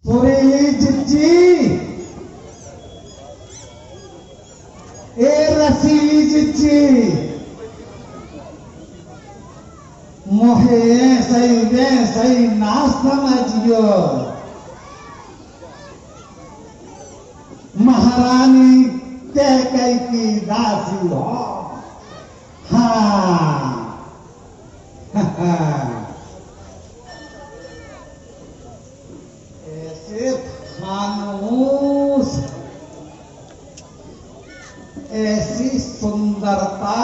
सुरेश जी ए रसीली जी मोहे सही ना समझियो। महारानी कैकेयी की दासी हो। हाँ ऐसे फानूस ऐसी सुंदरता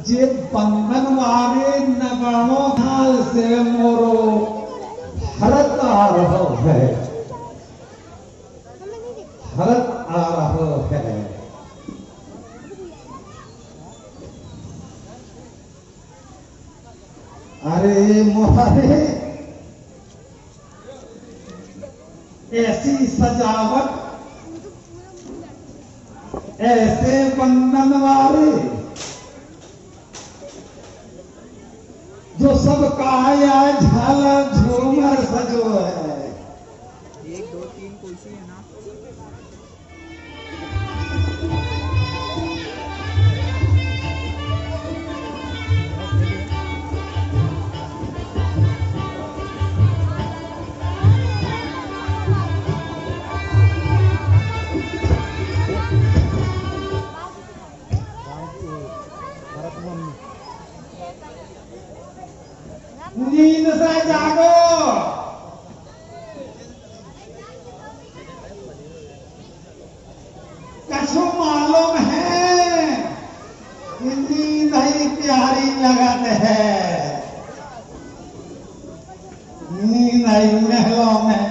जे बंधन वाले नगरों हाल से मोरो हरत आ रहा है, हरत आ रहा है। अरे मोहरे ऐसी सजावट ऐसे बंधन वाले जो सब काया झालर झूमर सजो है। 1 2 3 कोई सी है ना। नींद से जागो। कछु मालूम है नींद ही प्यारी लगत है। नींद ही महलों में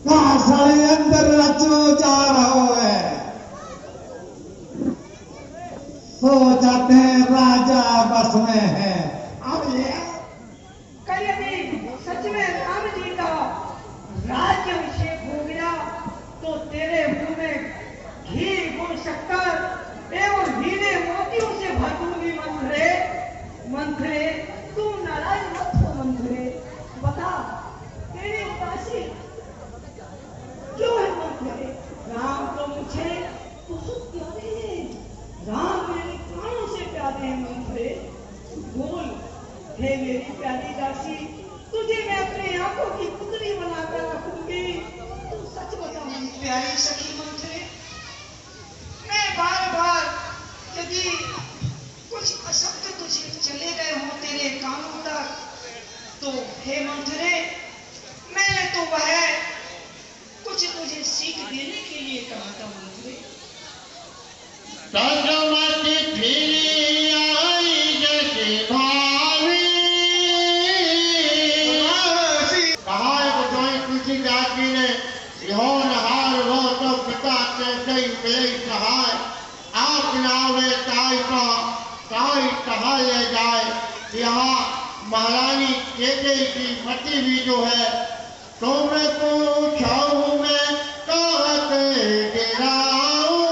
कासड़ी अंदर रचो जा रहो है। सो जाते हैं राजा बस में है। सच में राम जी का राज्याभिषेक हो गया तो तेरे मुंह में घी गुड़ शक्कर एवं हीरे मोतियों से भर दूंगी। मंथरे मंथरे तू नाराज मत हो। मंथरे बता तेरी उदासी क्यों है। मंथरे राम तो मुझे बहुत प्यारे हैं। राम मेरे प्राणों से प्यारे हैं। मंथरे बोल हे मेरी प्यारी दासी, तुझे मैं अपने आंखों की पुतली बनाकर रखूंगी। तू सच बता मेरी प्यारी सखी मंथरे। मैं बार बार यदि कुछ अशब्द तुझे चले गए हो तेरे कानों तक तो हे मंथरे मैंने तो वह कुछ तुझे सीख देने के लिए कहा था। मंथरे यहाँ महारानी कैकेयी की मति भी जो है तो मैं पूछाऊं मैं कहते गिराऊं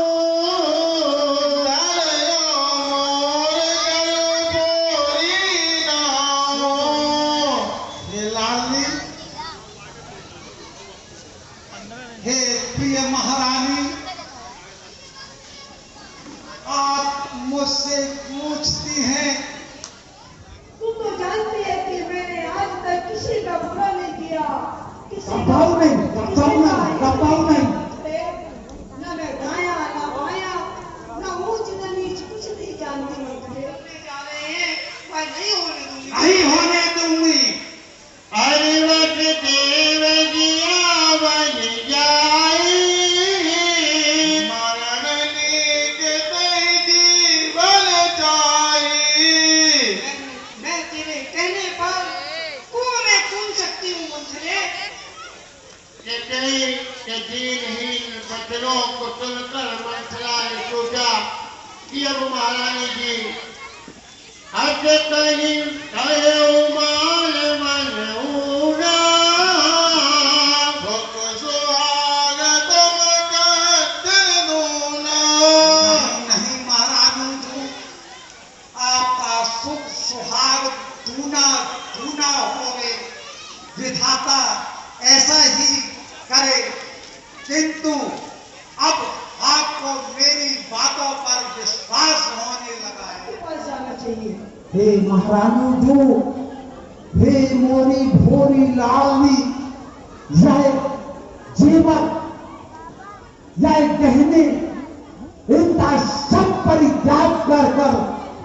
लाली हे प्रिय महारानी आप मुझसे पूछती हैं। तू तो जानती है कि मैंने आज तक किसी का बुरा नहीं किया। कपाऊ नहीं। न मैं गाया न बाया न ऊंच न नीच कुछ नहीं जानती। मुझे जा रहे हैं मैं नहीं होने दूंगी। अरे वक्त देव दिया बन जाए मरण नीत जीवन जाए। मैं तेरे कहने पर मैं सुन सकती हूँ। मंथरे कैकेयी के दीनहीन बचनों को सुनकर मंथरा ने सोचा कि अब महारानी जी हज कहीं कहे मान मन ऊना भुक सुहाग तुम दिल दूना। नहीं महारानी तू आपका सुख सुहाग दूना दूना होवे। विधाता ऐसा ही करे, किंतु अब आपको मेरी बातों पर विश्वास होने लगा है। पास जाना चाहिए। हे महारानी जो, हे मोरी भोरी लालनी, यह जीवन, यह गहने, इनका सब परित्याग कर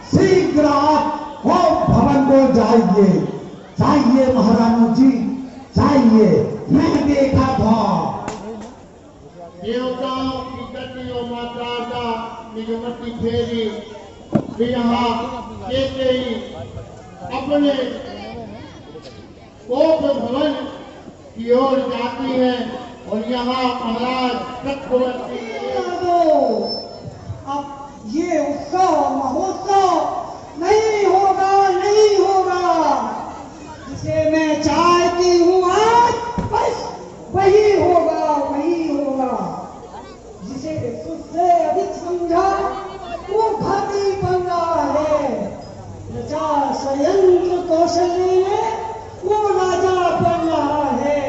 शीघ्र आप हो भवन को जाइए। जाइए महारानी जी, जाइए। मैं देखा था देवताओं की गति और मात्रा का निगमती फेरी वे यहाँ कहते ही अपने कोप भवन की ओर जाती है और यहाँ महाराज चक्रवर्ती अब ये उत्सव महोत्सव नहीं होगा, नहीं होगा। जिसे मैं चाहती हूँ आज बस वही होगा, वही होगा। जिसे उससे अधिक समझा वो घाटी बन रहा है। प्रजा संयंत्र कौशल्य में वो राजा बन रहा है।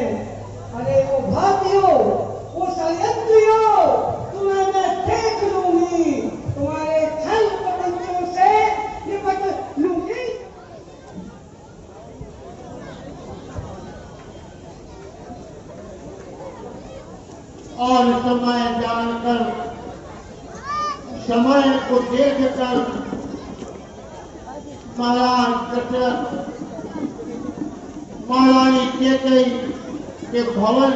अरे वो भातियों, वो संयंत्रियों, तुम्हें मैं देख लूंगी, तुम्हारे छल प्रपंचों से निपट लूंगी। और समय जानकर, समय को देखकर महाराज दशरथ महारानी केकई के भवन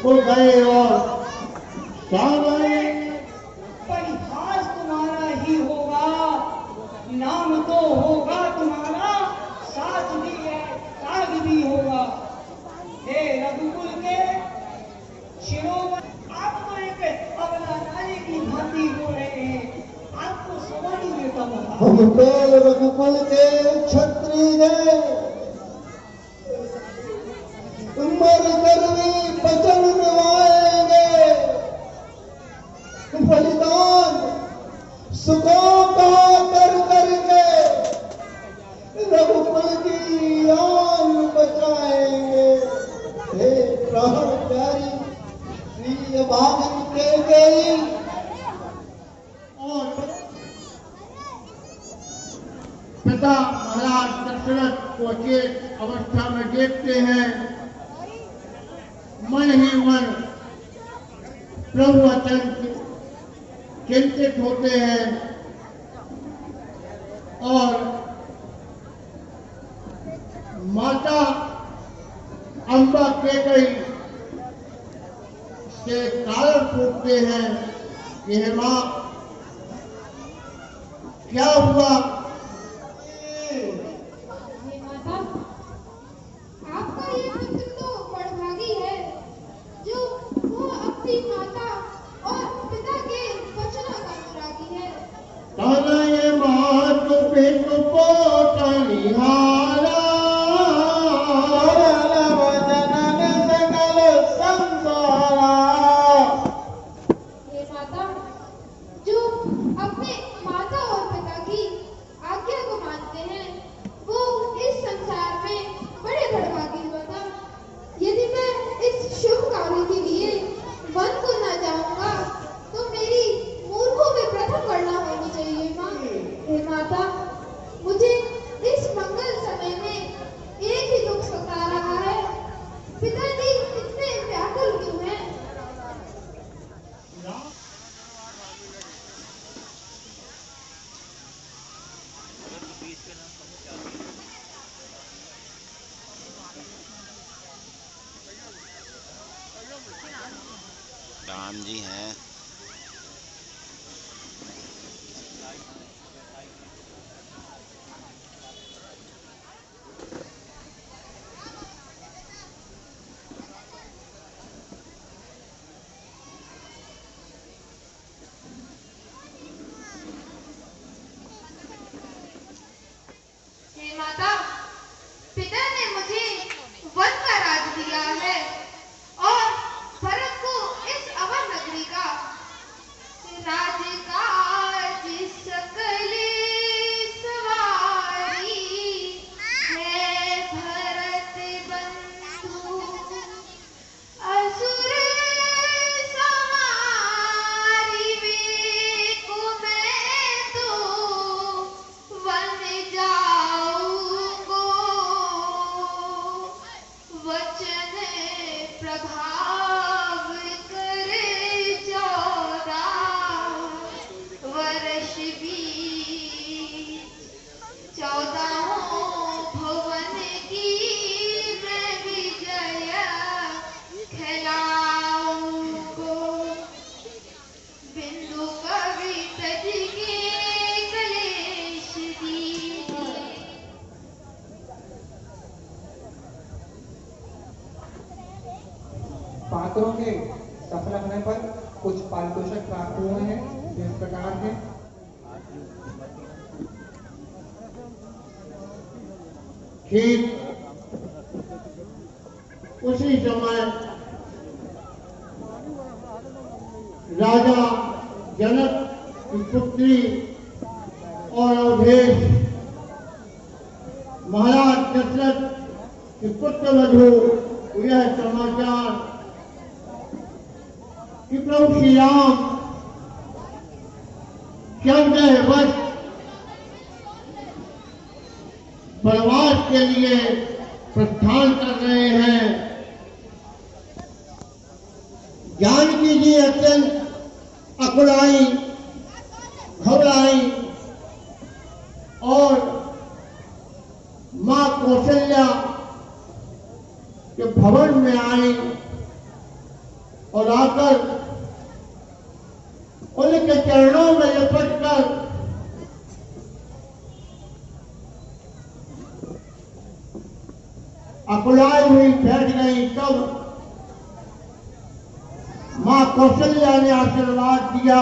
को गए और सामने परिहास तुम्हारा ही होगा, नाम तो होगा तुम्हारा, साथ भी है, साग भी होगा। हे रघुकुल के शिरोमणि, आप तो एक अबला नारी की भांति हो रहे हैं, आपको समझ नहीं देता होगा। रघुकुल, रघुकुल के क्षत्रिय मर कर भी वचन निभाएंगे, बलिदान सुखों का कर करके रघुकुल की आन बचाएंगे। हे प्राण प्यारी प्रिय भागन के गई और पिता महाराज दशरथ को अचेत अवस्था में देखते हैं। मन ही मन प्रभु अत्यंत चिंतित होते हैं और माता अम्बा केकई से कारण पूछते हैं कि हे मां, क्या हुआ? माता, आपका ये पुत्र तो बड़भागी है जो वो अपनी माता और पिता के वचनों का अनुरागी है। ताना ये मात पित पोटनिहारा सकल संसारा। ये माता जो अपने माता और पिता की आज्ञा को मानते हैं वो इस संसार में बड़े बड़भागी होता। यदि मैं इस शुभ कार्य के लिए वन को न जाऊंगा तो मेरी मूर्खों में प्रथम गणना होनी चाहिए। माँ, हे माता, मुझे इस मंगल समय में एक ही दुख सता रहा है। पिताजी इतने व्याकुल क्यों हैं? राम जी हैं। हे माता, पिता ने मुझे वन का राज दिया है और भरत को इस अवध नगरी का राजकाज सकली सवारी है। भरत पात्रों के सफल होने पर कुछ पारितोषिक प्राप्त हुए हैं, जिस प्रकार है। ठीक उसी समय राजा जनक की पुत्री और अवधेश महाराज दशरथ के पुत्र वधू यह समाचार कि प्रभु श्री राम 14 वर्ष वनवास के लिए प्रस्थान कर रहे हैं। जानकी जी अत्यंत अकुलाई, घबराई और मां कौशल्या के भवन में आई और आकर उनके चरणों में लिपटकर अकुलाई हुई बैठ गई। तब मां कौशल्या ने आशीर्वाद दिया